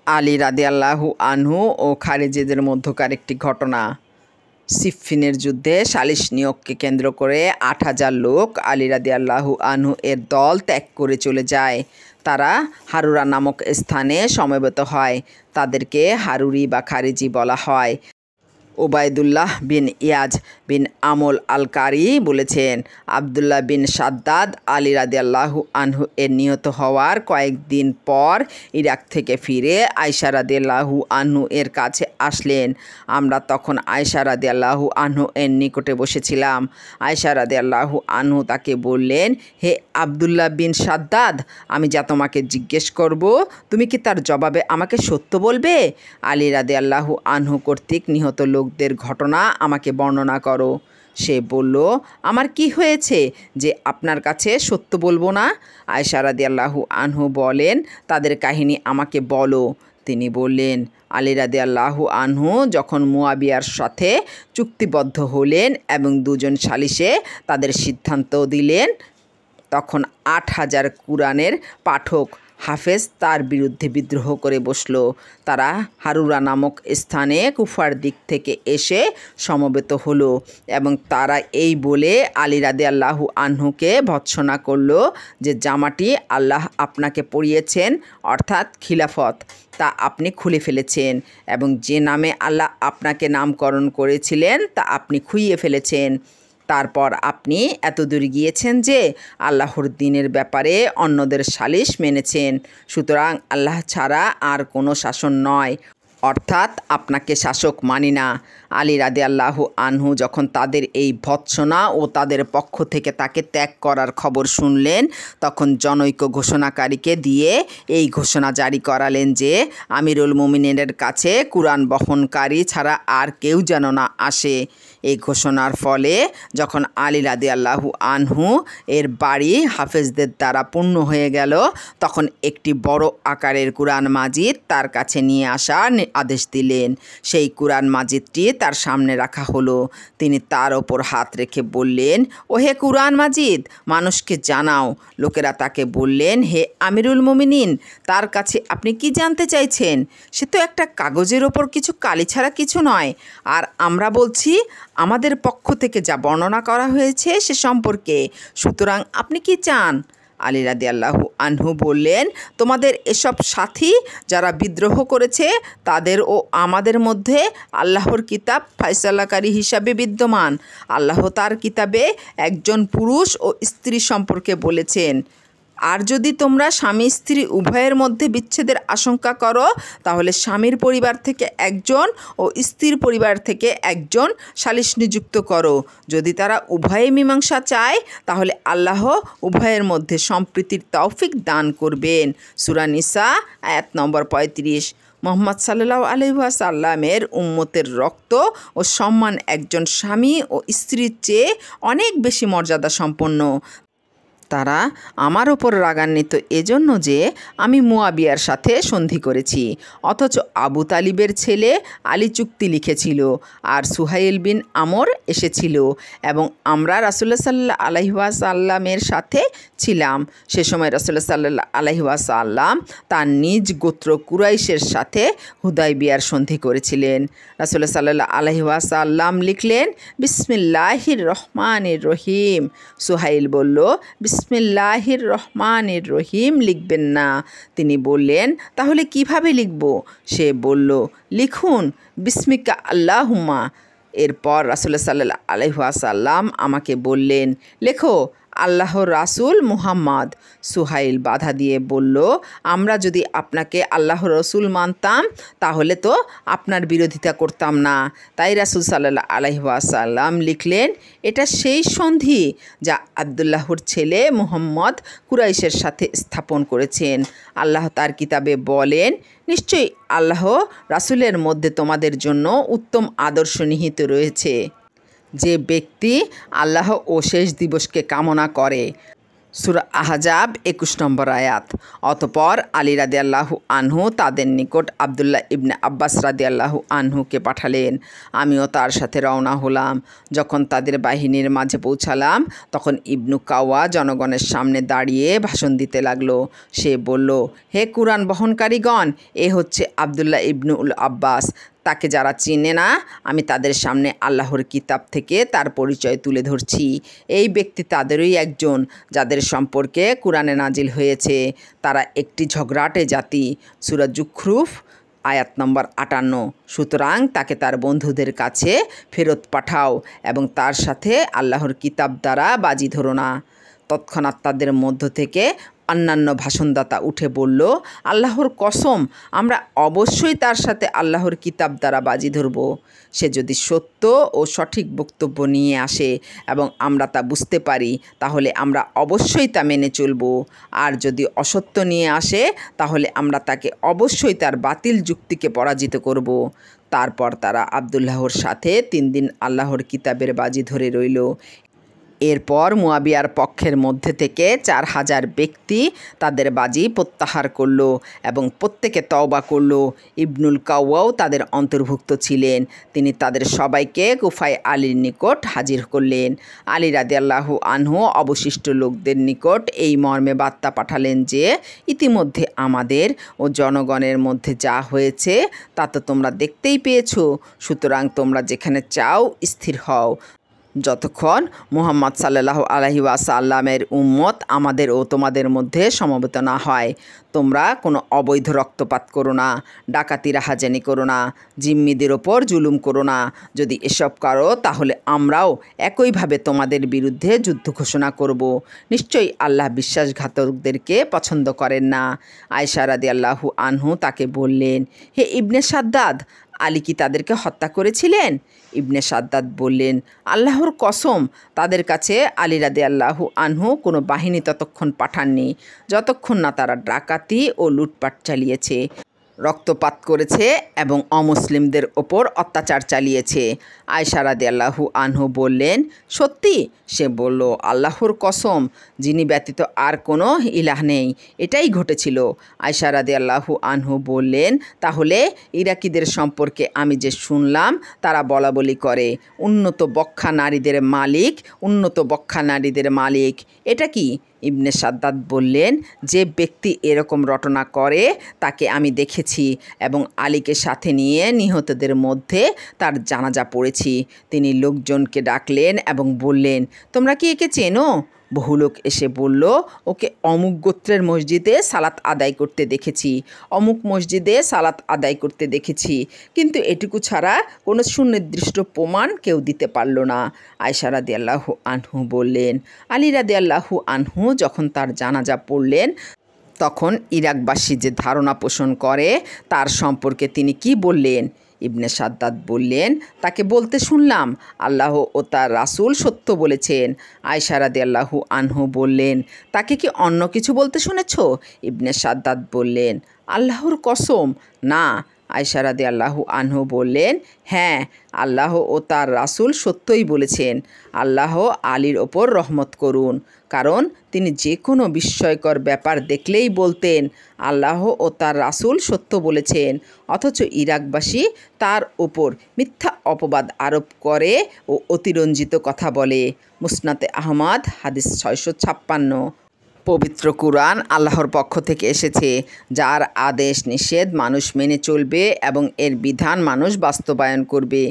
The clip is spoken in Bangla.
আলী রাদিয়াল্লাহু আনহু ও খারিজিদের মধ্যকার একটি ঘটনা। সিফফিনের যুদ্ধে সালিস নিয়োগকে কেন্দ্র করে ৮,০০০ লোক আলী রাদিয়াল্লাহু আনহু এর দল ত্যাগ করে চলে যায়। তারা হারুরা নামক স্থানে সমবেত হয়। তাদেরকে হারুরি বা খারিজি বলা হয়। ওবায়দুল্লাহ বিন ইয়াজ বিন আমল আল কারি বলেছেন, আবদুল্লাহ বিন সাদ্দাদ আলী রাদিয়াল্লাহু আনহু এর নিহত হওয়ার কয়েকদিন পর ইরাক থেকে ফিরে আয়সা রাদিয়াল্লাহু আনহু এর কাছে আসলেন। আমরা তখন আয়সা রাদিয়াল্লাহু আনহু এর নিকটে বসেছিলাম। আয়সা রাদিয়াল্লাহু আনহু তাকে বললেন, হে আবদুল্লাহ বিন সাদ্দাদ, আমি যা তোমাকে জিজ্ঞেস করব তুমি কি তার জবাবে আমাকে সত্য বলবে? আলী রাদিয়াল্লাহু আনহু কর্তৃক নিহত লোকদের ঘটনা আমাকে বর্ণনা করো। সে বলল, আমার কি হয়েছে যে আপনার কাছে সত্য বলবো না? আয়সা রাদিয়াল্লাহু আনহু বলেন, তাদের কাহিনী আমাকে বলো। তিনি বললেন, আলী রাদিয়াল্লাহু আনহু যখন মুয়াবিয়ার সাথে চুক্তিবদ্ধ হলেন এবং দুজন সালিসে তাদের সিদ্ধান্ত দিলেন, তখন ৮,০০০ কুরআনের পাঠক হাফেজ তার বিরুদ্ধে বিদ্রোহ করে বসল। তারা হারুরা নামক স্থানে কুফার দিক থেকে এসে সমবেত হলো এবং তারা এই বলে আলী রাদিয়াল্লাহু আনহুকে ভৎসনা করল যে জামাটি আল্লাহ আপনাকে পরিয়েছেন অর্থাৎ খিলাফত তা আপনি খুলে ফেলেছেন এবং যে নামে আল্লাহ আপনাকে নামকরণ করেছিলেন তা আপনি খুইয়ে ফেলেছেন। তারপর আপনি এতদূর গিয়েছেন যে আল্লাহর দ্বীনের ব্যাপারে অন্যদের সালিশ মেনেছেন। সুতরাং আল্লাহ ছাড়া আর কোনো শাসন নয়, অর্থাৎ আপনাকে শাসক মানি না। আলী রাদিয়াল্লাহু আনহু যখন তাদের এই ভৎসনা ও তাদের পক্ষ থেকে তাকে ত্যাগ করার খবর শুনলেন, তখন জনৈক ঘোষণাকারীকে দিয়ে এই ঘোষণা জারি করালেন যে আমিরুল মুমিনিনের কাছে কুরআন বহনকারী ছাড়া আর কেউ যেন না আসে। এই ঘোষণার ফলে যখন আলী রাদিয়াল্লাহু আনহু এর বাড়ি হাফেজদের দ্বারা পূর্ণ হয়ে গেল, তখন একটি বড় আকারের কুরআন মাজিদ তার কাছে নিয়ে আসার আদেশ দিলেন। সেই কুরআন মাজিদটি তার সামনে রাখা হলো। তিনি তার ওপর হাত রেখে বললেন, ওহে কুরআন মাজিদ, মানুষকে জানাও। লোকেরা তাকে বললেন, হে আমিরুল মুমিনিন, তার কাছে আপনি কি জানতে চাইছেন? সে তো একটা কাগজের ওপর কিছু কালি ছাড়া কিছু নয়। আর আমরা বলছি আমাদের পক্ষ থেকে যা বর্ণনা করা হয়েছে সে সম্পর্কে। সুতরাং আপনি কি চান? আলী রাদিয়াল্লাহু আনহু বললেন, তোমাদের এসব সাথী যারা বিদ্রোহ করেছে তাদের ও আমাদের মধ্যে আল্লাহর কিতাব ফয়সালাকারী হিসাবে বিদ্যমান। আল্লাহ তার কিতাবে একজন পুরুষ ও স্ত্রী সম্পর্কে বলেছেন, আর যদি তোমরা স্বামী স্ত্রী উভয়ের মধ্যে বিচ্ছেদের আশঙ্কা করো তাহলে স্বামীর পরিবার থেকে একজন ও স্ত্রীর পরিবার থেকে একজন সালিস নিযুক্ত করো। যদি তারা উভয়ে মীমাংসা চায় তাহলে আল্লাহ উভয়ের মধ্যে সম্প্রীতির তৌফিক দান করবেন। সূরা নিসা আয়াত নম্বর ৩৫। মুহাম্মদ সাল্লাল্লাহু আলাইহি ওয়াসাল্লামের উম্মতের রক্ত ও সম্মান একজন স্বামী ও স্ত্রীর চেয়ে অনেক বেশি মর্যাদা সম্পন্ন। তারা আমার ওপর রাগান্বিত এজন্য যে আমি মুয়াবিয়ার সাথে সন্ধি করেছি, অথচ আবু তালিবের ছেলে আলী চুক্তি লিখেছিল আর সুহাইল বিন আমর এসেছিল এবং আমরা রাসূলুল্লাহ সাল্লাল্লাহু আলাইহি ওয়াসাল্লামের সাথে ছিলাম। সে সময় রাসূলুল্লাহ সাল্লাল্লাহু আলাইহি ওয়াসাল্লাম তার নিজ গোত্র কুরাইশের সাথে হুদায়বিয়ার সন্ধি করেছিলেন। রাসূলুল্লাহ সাল্লাল্লাহু আলাইহি ওয়াসাল্লাম লিখলেন, বিসমিল্লাহির রহমানির রহিম। সুহাইল বলল, বিসমিল্লাহির রহমানির রহিম লিখবেন না। তিনি বললেন, তাহলে কিভাবে লিখব? সে বলল, লিখুন বিসমিকা আল্লাহুম্মা। এরপর রাসূলুল্লাহ সাল্লাল্লাহু আলাইহি ওয়াসাল্লাম আমাকে বললেন, লেখো আল্লাহর রাসূল মুহাম্মদ। সুহাইল বাধা দিয়ে বলল, আমরা যদি আপনাকে আল্লাহর রসুল মানতাম তাহলে তো আপনার বিরোধিতা করতাম না। তাই রাসূল সাল্লাল্লাহু আলাইহি ওয়াসাল্লাম লিখলেন, এটা সেই সন্ধি যা আবদুল্লাহর ছেলে মুহাম্মদ কুরাইশের সাথে স্থাপন করেছেন। আল্লাহ তার কিতাবে বলেন, নিশ্চয়ই আল্লাহ রাসূলের মধ্যে তোমাদের জন্য উত্তম আদর্শ নিহিত রয়েছে। যে ব্যক্তি আল্লাহ ও শেষ দিবসকে কামনা করে সূরা আহজাব ২১ নম্বর আয়াত। অতঃপর আলী রাদিয়াল্লাহু আনহু তাদের নিকট আবদুল্লাহ ইবনে আব্বাস রাদিয়াল্লাহু আনহুকে পাঠালেন। আমিও তার সাথে রওনা হলাম। যখন তাদের বাহিনীর মাঝে পৌঁছালাম তখন ইবনু কাওয়া জনগণের সামনে দাঁড়িয়ে ভাষণ দিতে লাগলো। সে বলল, হে কুরআন বহনকারীগণ, এ হচ্ছে আবদুল্লাহ ইবনুল আব্বাস। তাকে যারা চিনে না, আমি তাদের সামনে আল্লাহর কিতাব থেকে তার পরিচয় তুলে ধরছি। এই ব্যক্তি তাদেরই একজন যাদের সম্পর্কে কুরআনে নাজিল হয়েছে। তারা একটি ঝগড়াটে জাতি। সূরা যুখরুফ আয়াত নম্বর ৫৮। সুতরাং তাকে তার বন্ধুদের কাছে ফেরত পাঠাও এবং তার সাথে আল্লাহর কিতাব দ্বারা বাজি ধরো না। তৎক্ষণাৎ তাদের মধ্য থেকে অন্যান্য ভাষণদাতা উঠে বলল, আল্লাহর কসম, আমরা অবশ্যই তার সাথে আল্লাহর কিতাব দ্বারা বাজি ধরব। সে যদি সত্য ও সঠিক বক্তব্য নিয়ে আসে এবং আমরা তা বুঝতে পারি, তাহলে আমরা অবশ্যই তা মেনে চলব। আর যদি অসত্য নিয়ে আসে, তাহলে আমরা তাকে অবশ্যই তার বাতিল যুক্তিকে পরাজিত করব। তারপর তারা আবদুল্লাহর সাথে ৩ দিন আল্লাহর কিতাবের বাজি ধরে রইল। এরপর মুয়াবিয়ার পক্ষের মধ্যে থেকে ৪,০০০ ব্যক্তি তাদের বাজি প্রত্যাহার করল এবং প্রত্যেকে তওবা করল। ইবনুল কাওয়াও তাদের অন্তর্ভুক্ত ছিলেন। তিনি তাদের সবাইকে কুফায় আলীর নিকট হাজির করলেন। আলী রাদিয়াল্লাহু আনহু অবশিষ্ট লোকদের নিকট এই মর্মে বার্তা পাঠালেন যে, ইতিমধ্যে আমাদের ও জনগণের মধ্যে যা হয়েছে তা তো তোমরা দেখতেই পেয়েছো। সুতরাং তোমরা যেখানে চাও স্থির হও, যতক্ষণ মুহাম্মদ সাল্লাল্লাহু আলাইহি ওয়াসাল্লামের উম্মত আমাদের ও তোমাদের মধ্যে সমবেত না হয়। তোমরা কোনো অবৈধ রক্তপাত করো না, ডাকাতি রাহাজানি করো না, জিম্মিদের ওপর জুলুম করো না। যদি এসব করো তাহলে আমরাও একইভাবে তোমাদের বিরুদ্ধে যুদ্ধ ঘোষণা করব। নিশ্চয়ই আল্লাহ বিশ্বাসঘাতকদেরকে পছন্দ করেন না। আয়েশা রাদিয়াল্লাহু আনহু তাকে বললেন, হে ইবনে সাদ্দাদ, আলী কি তাদেরকে হত্যা করেছিলেন? ইবনে সাদ্দাদ বললেন, আল্লাহর কসম, তাদের কাছে আলী রাদিয়াল্লাহু আনহু কোনো বাহিনী ততক্ষণ পাঠাননি যতক্ষণ না তারা ডাকাতি ও লুটপাট চালিয়েছে, রক্তপাত করেছে এবং অমুসলিমদের ওপর অত্যাচার চালিয়েছে। আয়েশা রাদিয়াল্লাহু আনহু বললেন, সত্যি? সে বলল, আল্লাহর কসম, যিনি ব্যতীত আর কোনো ইলাহ নেই, এটাই ঘটেছিল। আয়েশা রাদিয়াল্লাহু আনহু বললেন, তাহলে ইরাকিদের সম্পর্কে আমি যে শুনলাম তারা বলাবলি করে, উন্নত বক্ষা নারীদের মালিক, উন্নত বক্ষা নারীদের মালিক। এটা কি? ইবনে সাদ্দাদ বললেন, যে ব্যক্তি এরকম রটনা করে তাকে আমি দেখেছি এবং আলীকে সাথে নিয়ে নিহতদের মধ্যে তার জানাজা পড়েছি। তিনি লোকজনকে ডাকলেন এবং বললেন, তোমরা কি একে চেনো? বহু লোক এসে বলল, ওকে অমুক গোত্রের মসজিদে সালাত আদায় করতে দেখেছি, অমুক মসজিদে সালাত আদায় করতে দেখেছি, কিন্তু এটুকু ছাড়া কোনো সুনির্দিষ্ট প্রমাণ কেউ দিতে পারল না। আয়েশা রাদিয়াল্লাহু আনহু বললেন, আলী রাদিয়াল্লাহু আনহু যখন তার জানাজা পড়লেন তখন ইরাকবাসী যে ধারণা পোষণ করে তার সম্পর্কে তিনি কি বললেন? ইবনে সাদ্দাদ বললেন, তাকে বলতে শুনলাম, আল্লাহ ও তার রাসূল সত্য বলেছেন। আয়েশা রাদিয়াল্লাহু আনহু বললেন, তাকে কি অন্য কিছু বলতে শুনেছ? ইবনে সাদ্দাদ বললেন, আল্লাহর কসম, না। আয়েশা রাদিয়াল্লাহু আনহু বললেন, হ্যাঁ, আল্লাহ ও তার রাসূল সত্যই বলেছেন। আল্লাহ আলীর ওপর রহমত করুন, কারণ তিনি যে কোনো বিস্ময়কর ব্যাপার দেখলেই বলতেন, আল্লাহ ও তার রাসূল সত্য বলেছেন, অথচ ইরাকবাসী তার ওপর মিথ্যা অপবাদ আরোপ করে ও অতিরঞ্জিত কথা বলে। মুসনাদে আহমদ হাদিস ৬৫৬। পবিত্র কুরআন আল্লাহর পক্ষ থেকে এসেছে, যার আদেশ নিষেধ মানুষ মেনে চলবে এবং এর বিধান মানুষ বাস্তবায়ন করবে।